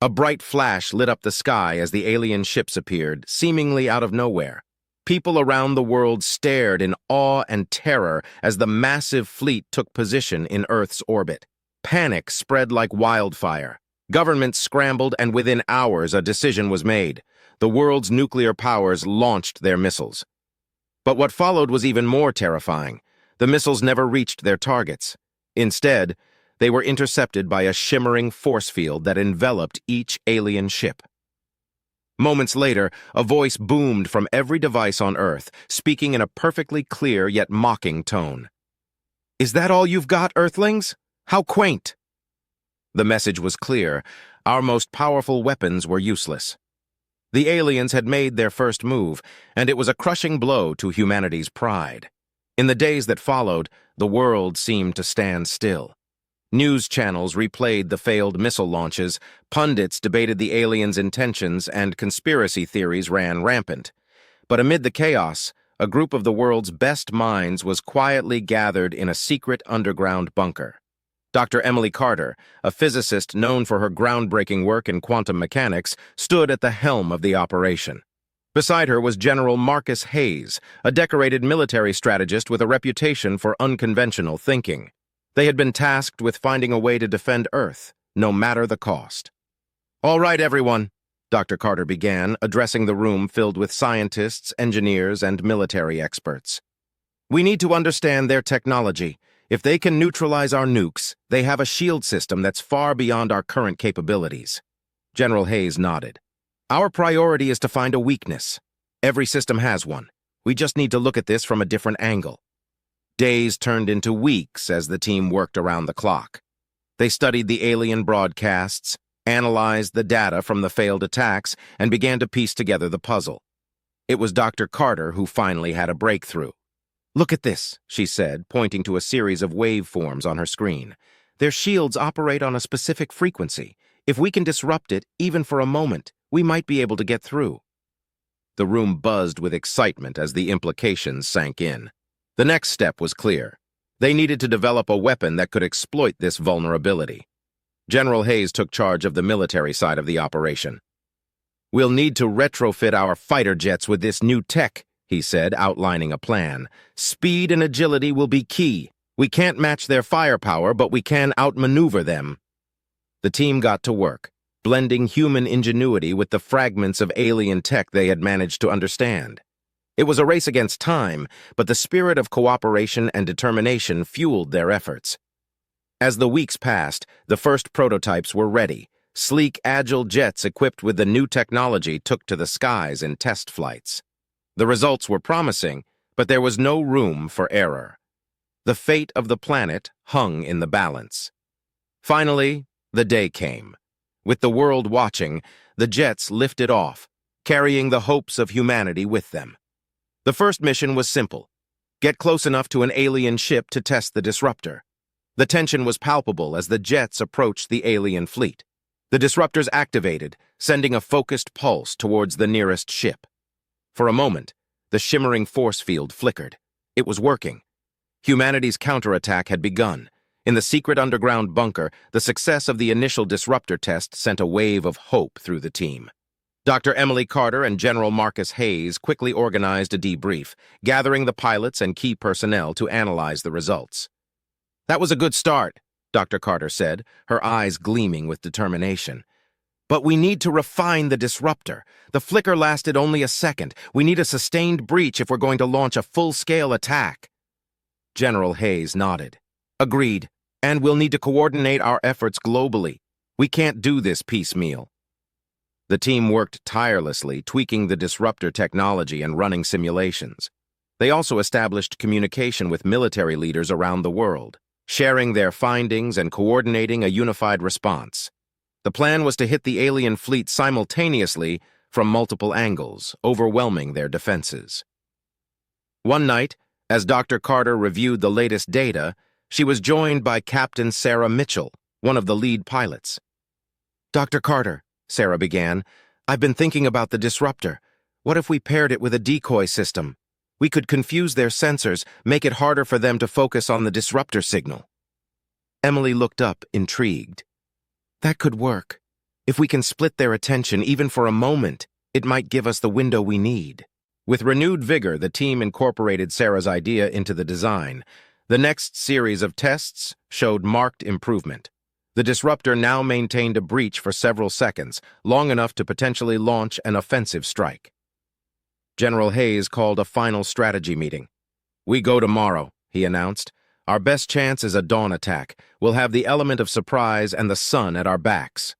A bright flash lit up the sky as the alien ships appeared, seemingly out of nowhere. People around the world stared in awe and terror as the massive fleet took position in Earth's orbit. Panic spread like wildfire. Governments scrambled, and within hours a decision was made. The world's nuclear powers launched their missiles. But what followed was even more terrifying. The missiles never reached their targets. Instead, they were intercepted by a shimmering force field that enveloped each alien ship. Moments later, a voice boomed from every device on Earth, speaking in a perfectly clear yet mocking tone. "Is that all you've got, Earthlings? How quaint!" The message was clear. Our most powerful weapons were useless. The aliens had made their first move, and it was a crushing blow to humanity's pride. In the days that followed, the world seemed to stand still. News channels replayed the failed missile launches, pundits debated the aliens' intentions, and conspiracy theories ran rampant. But amid the chaos, a group of the world's best minds was quietly gathered in a secret underground bunker. Dr. Emily Carter, a physicist known for her groundbreaking work in quantum mechanics, stood at the helm of the operation. Beside her was General Marcus Hayes, a decorated military strategist with a reputation for unconventional thinking. They had been tasked with finding a way to defend Earth, no matter the cost. "All right, everyone," Dr. Carter began, addressing the room filled with scientists, engineers, and military experts. "We need to understand their technology. If they can neutralize our nukes, they have a shield system that's far beyond our current capabilities." General Hayes nodded. "Our priority is to find a weakness. Every system has one. We just need to look at this from a different angle." Days turned into weeks as the team worked around the clock. They studied the alien broadcasts, analyzed the data from the failed attacks, and began to piece together the puzzle. It was Dr. Carter who finally had a breakthrough. "Look at this," she said, pointing to a series of waveforms on her screen. "Their shields operate on a specific frequency. If we can disrupt it, even for a moment, we might be able to get through." The room buzzed with excitement as the implications sank in. The next step was clear. They needed to develop a weapon that could exploit this vulnerability. General Hayes took charge of the military side of the operation. "We'll need to retrofit our fighter jets with this new tech," he said, outlining a plan. "Speed and agility will be key. We can't match their firepower, but we can outmaneuver them." The team got to work, blending human ingenuity with the fragments of alien tech they had managed to understand. It was a race against time, but the spirit of cooperation and determination fueled their efforts. As the weeks passed, the first prototypes were ready. Sleek, agile jets equipped with the new technology took to the skies in test flights. The results were promising, but there was no room for error. The fate of the planet hung in the balance. Finally, the day came. With the world watching, the jets lifted off, carrying the hopes of humanity with them. The first mission was simple: get close enough to an alien ship to test the disruptor. The tension was palpable as the jets approached the alien fleet. The disruptors activated, sending a focused pulse towards the nearest ship. For a moment, the shimmering force field flickered. It was working. Humanity's counterattack had begun. In the secret underground bunker, the success of the initial disruptor test sent a wave of hope through the team. Dr. Emily Carter and General Marcus Hayes quickly organized a debrief, gathering the pilots and key personnel to analyze the results. "That was a good start," Dr. Carter said, her eyes gleaming with determination. "But we need to refine the disruptor. The flicker lasted only a second. We need a sustained breach if we're going to launch a full-scale attack." General Hayes nodded. "Agreed, and we'll need to coordinate our efforts globally. We can't do this piecemeal." The team worked tirelessly, tweaking the disruptor technology and running simulations. They also established communication with military leaders around the world, sharing their findings and coordinating a unified response. The plan was to hit the alien fleet simultaneously from multiple angles, overwhelming their defenses. One night, as Dr. Carter reviewed the latest data, she was joined by Captain Sarah Mitchell, one of the lead pilots. "Dr. Carter," Sarah began, "I've been thinking about the disruptor. What if we paired it with a decoy system? We could confuse their sensors, make it harder for them to focus on the disruptor signal." Emily looked up, intrigued. "That could work. If we can split their attention even for a moment, it might give us the window we need. With renewed vigor, the team incorporated Sarah's idea into the design. The next series of tests showed marked improvement. The disruptor now maintained a breach for several seconds, long enough to potentially launch an offensive strike. General Hayes called a final strategy meeting. "We go tomorrow," he announced. "Our best chance is a dawn attack. We'll have the element of surprise and the sun at our backs."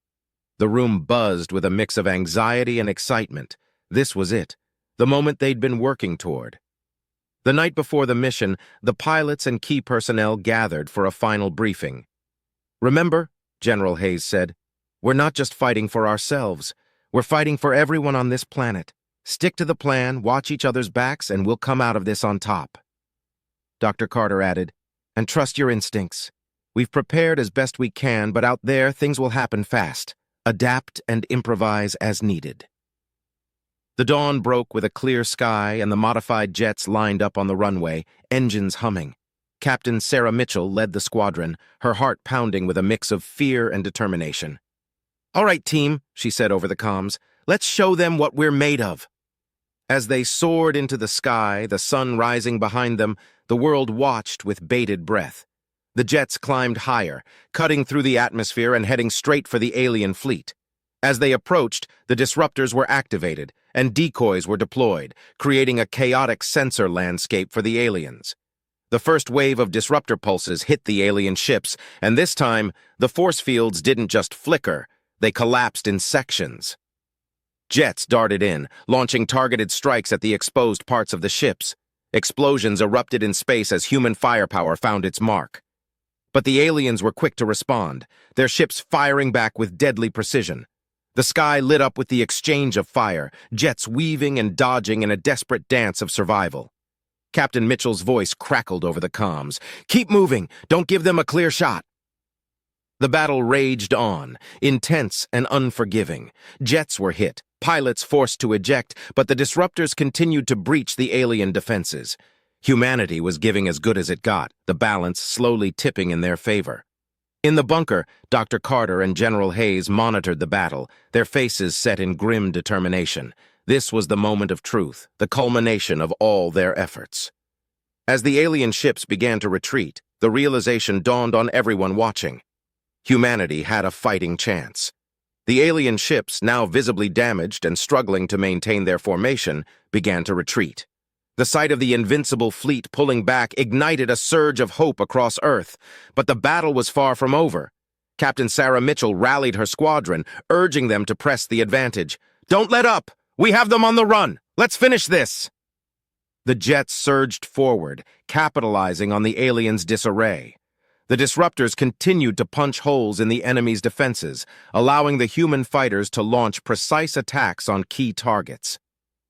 The room buzzed with a mix of anxiety and excitement. This was it, the moment they'd been working toward. The night before the mission, the pilots and key personnel gathered for a final briefing. "Remember," General Hayes said, "we're not just fighting for ourselves. We're fighting for everyone on this planet. Stick to the plan, watch each other's backs, and we'll come out of this on top." Dr. Carter added, "And trust your instincts. We've prepared as best we can, but out there things will happen fast. Adapt and improvise as needed." The dawn broke with a clear sky and the modified jets lined up on the runway, engines humming. Captain Sarah Mitchell led the squadron, her heart pounding with a mix of fear and determination. "All right, team," she said over the comms, "let's show them what we're made of." As they soared into the sky, the sun rising behind them, the world watched with bated breath. The jets climbed higher, cutting through the atmosphere and heading straight for the alien fleet. As they approached, the disruptors were activated, and decoys were deployed, creating a chaotic sensor landscape for the aliens. The first wave of disruptor pulses hit the alien ships, and this time, the force fields didn't just flicker, they collapsed in sections. Jets darted in, launching targeted strikes at the exposed parts of the ships. Explosions erupted in space as human firepower found its mark. But the aliens were quick to respond, their ships firing back with deadly precision. The sky lit up with the exchange of fire, jets weaving and dodging in a desperate dance of survival. Captain Mitchell's voice crackled over the comms. "Keep moving! Don't give them a clear shot!" The battle raged on, intense and unforgiving. Jets were hit, pilots forced to eject, but the disruptors continued to breach the alien defenses. Humanity was giving as good as it got, the balance slowly tipping in their favor. In the bunker, Dr. Carter and General Hayes monitored the battle, their faces set in grim determination. This was the moment of truth, the culmination of all their efforts. As the alien ships began to retreat, the realization dawned on everyone watching. Humanity had a fighting chance. The alien ships, now visibly damaged and struggling to maintain their formation, began to retreat. The sight of the invincible fleet pulling back ignited a surge of hope across Earth, but the battle was far from over. Captain Sarah Mitchell rallied her squadron, urging them to press the advantage. "Don't let up! We have them on the run! Let's finish this!" The jets surged forward, capitalizing on the aliens' disarray. The disruptors continued to punch holes in the enemy's defenses, allowing the human fighters to launch precise attacks on key targets.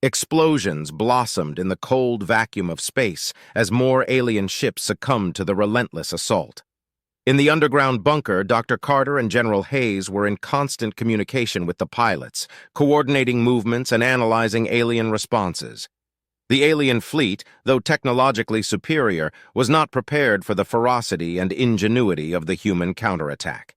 Explosions blossomed in the cold vacuum of space as more alien ships succumbed to the relentless assault. In the underground bunker, Dr. Carter and General Hayes were in constant communication with the pilots, coordinating movements and analyzing alien responses. The alien fleet, though technologically superior, was not prepared for the ferocity and ingenuity of the human counterattack.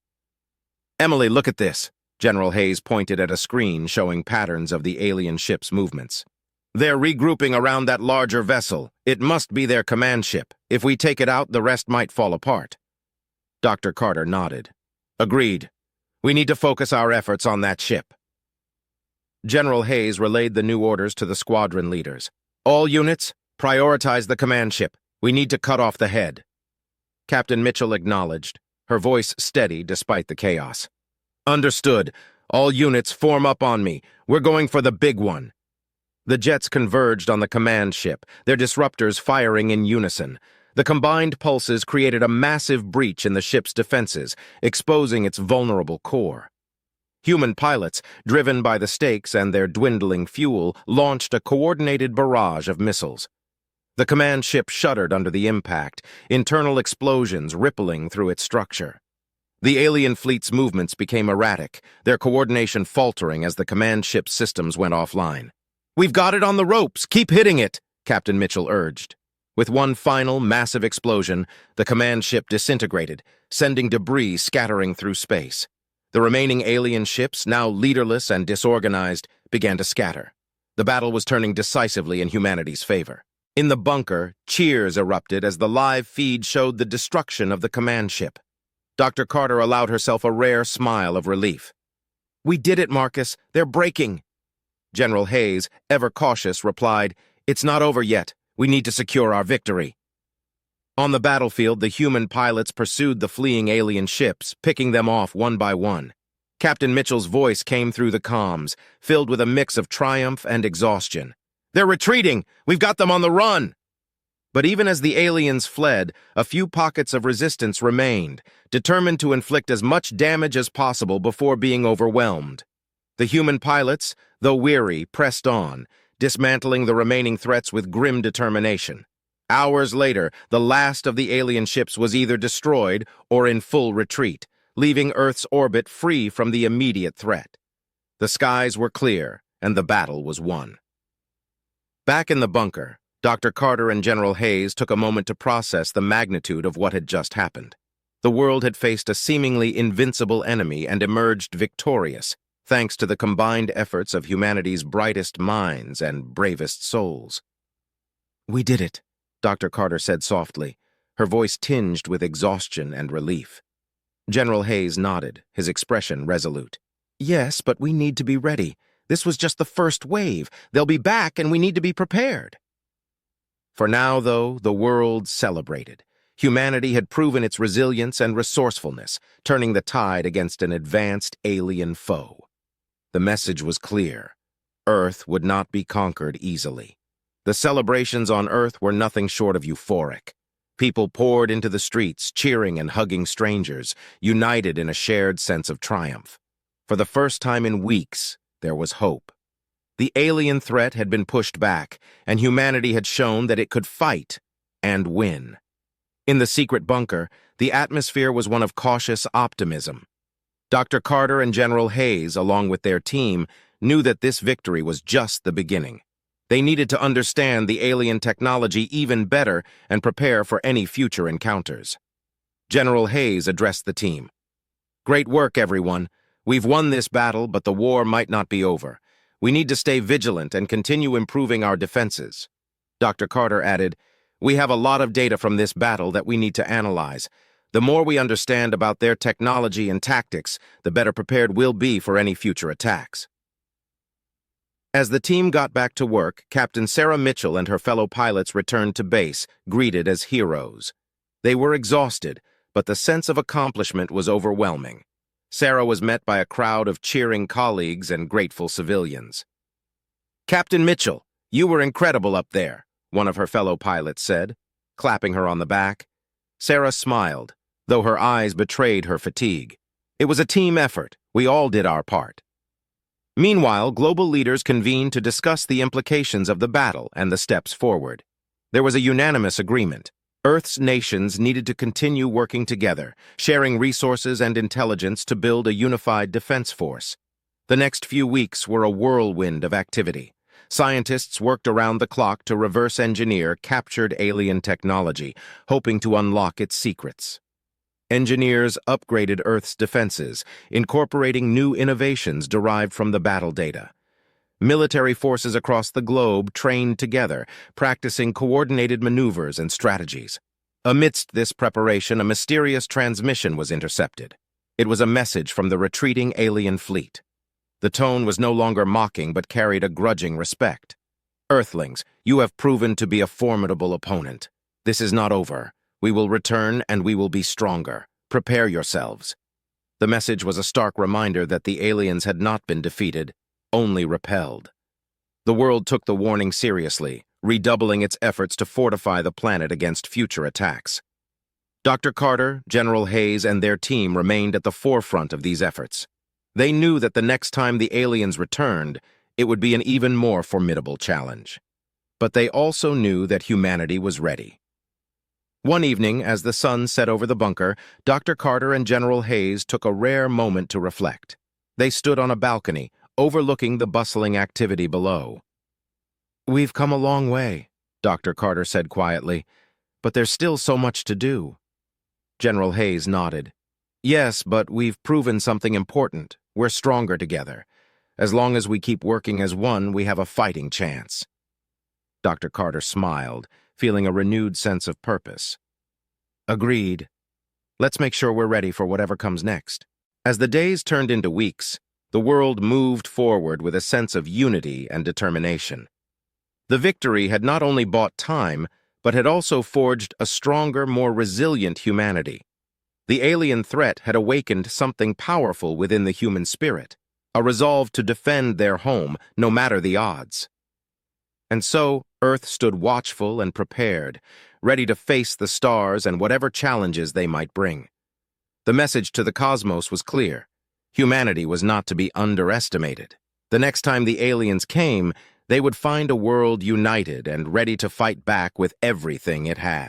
"Emily, look at this." General Hayes pointed at a screen showing patterns of the alien ship's movements. "They're regrouping around that larger vessel. It must be their command ship. If we take it out, the rest might fall apart." Dr. Carter nodded. "Agreed. We need to focus our efforts on that ship." General Hayes relayed the new orders to the squadron leaders. "All units, prioritize the command ship. We need to cut off the head." Captain Mitchell acknowledged, her voice steady despite the chaos. "Understood. All units form up on me. We're going for the big one." The jets converged on the command ship, their disruptors firing in unison. The combined pulses created a massive breach in the ship's defenses, exposing its vulnerable core. Human pilots, driven by the stakes and their dwindling fuel, launched a coordinated barrage of missiles. The command ship shuddered under the impact, internal explosions rippling through its structure. The alien fleet's movements became erratic, their coordination faltering as the command ship's systems went offline. "We've got it on the ropes! Keep hitting it!" Captain Mitchell urged. With one final, massive explosion, the command ship disintegrated, sending debris scattering through space. The remaining alien ships, now leaderless and disorganized, began to scatter. The battle was turning decisively in humanity's favor. In the bunker, cheers erupted as the live feed showed the destruction of the command ship. Dr. Carter allowed herself a rare smile of relief. "We did it, Marcus. They're breaking." General Hayes, ever cautious, replied, "It's not over yet. We need to secure our victory." On the battlefield, the human pilots pursued the fleeing alien ships, picking them off one by one. Captain Mitchell's voice came through the comms, filled with a mix of triumph and exhaustion. "They're retreating! We've got them on the run!" But even as the aliens fled, a few pockets of resistance remained, determined to inflict as much damage as possible before being overwhelmed. The human pilots, though weary, pressed on, dismantling the remaining threats with grim determination. Hours later, the last of the alien ships was either destroyed or in full retreat, leaving Earth's orbit free from the immediate threat. The skies were clear, and the battle was won. Back in the bunker, Dr. Carter and General Hayes took a moment to process the magnitude of what had just happened. The world had faced a seemingly invincible enemy and emerged victorious, thanks to the combined efforts of humanity's brightest minds and bravest souls. "We did it," Dr. Carter said softly, her voice tinged with exhaustion and relief. General Hayes nodded, his expression resolute. "Yes, but we need to be ready. This was just the first wave. They'll be back, and we need to be prepared." For now, though, the world celebrated. Humanity had proven its resilience and resourcefulness, turning the tide against an advanced alien foe. The message was clear. Earth would not be conquered easily. The celebrations on Earth were nothing short of euphoric. People poured into the streets, cheering and hugging strangers, united in a shared sense of triumph. For the first time in weeks, there was hope. The alien threat had been pushed back, and humanity had shown that it could fight and win. In the secret bunker, the atmosphere was one of cautious optimism. Dr. Carter and General Hayes, along with their team, knew that this victory was just the beginning. They needed to understand the alien technology even better and prepare for any future encounters. General Hayes addressed the team. "Great work, everyone. We've won this battle, but the war might not be over. We need to stay vigilant and continue improving our defenses." Dr. Carter added, "We have a lot of data from this battle that we need to analyze. The more we understand about their technology and tactics, the better prepared we'll be for any future attacks." As the team got back to work, Captain Sarah Mitchell and her fellow pilots returned to base, greeted as heroes. They were exhausted, but the sense of accomplishment was overwhelming. Sarah was met by a crowd of cheering colleagues and grateful civilians. "Captain Mitchell, you were incredible up there," one of her fellow pilots said, clapping her on the back. Sarah smiled, though her eyes betrayed her fatigue. "It was a team effort. We all did our part." Meanwhile, global leaders convened to discuss the implications of the battle and the steps forward. There was a unanimous agreement. Earth's nations needed to continue working together, sharing resources and intelligence to build a unified defense force. The next few weeks were a whirlwind of activity. Scientists worked around the clock to reverse engineer captured alien technology, hoping to unlock its secrets. Engineers upgraded Earth's defenses, incorporating new innovations derived from the battle data. Military forces across the globe trained together, practicing coordinated maneuvers and strategies. Amidst this preparation, a mysterious transmission was intercepted. It was a message from the retreating alien fleet. The tone was no longer mocking but carried a grudging respect. "Earthlings, you have proven to be a formidable opponent. This is not over. We will return and we will be stronger. Prepare yourselves." The message was a stark reminder that the aliens had not been defeated, only repelled. The world took the warning seriously, redoubling its efforts to fortify the planet against future attacks. Dr. Carter, General Hayes, and their team remained at the forefront of these efforts. They knew that the next time the aliens returned, it would be an even more formidable challenge. But they also knew that humanity was ready. One evening, as the sun set over the bunker, Dr. Carter and General Hayes took a rare moment to reflect. They stood on a balcony, overlooking the bustling activity below. "We've come a long way," Dr. Carter said quietly, "but there's still so much to do." General Hayes nodded. Yes, but we've proven something important. We're stronger together. As long as we keep working as one, we have a fighting chance. Dr. Carter smiled, feeling a renewed sense of purpose. Agreed. Let's make sure we're ready for whatever comes next. As the days turned into weeks, the world moved forward with a sense of unity and determination. The victory had not only bought time, but had also forged a stronger, more resilient humanity. The alien threat had awakened something powerful within the human spirit, a resolve to defend their home, no matter the odds. And so, Earth stood watchful and prepared, ready to face the stars and whatever challenges they might bring. The message to the cosmos was clear. Humanity was not to be underestimated. The next time the aliens came, they would find a world united and ready to fight back with everything it had.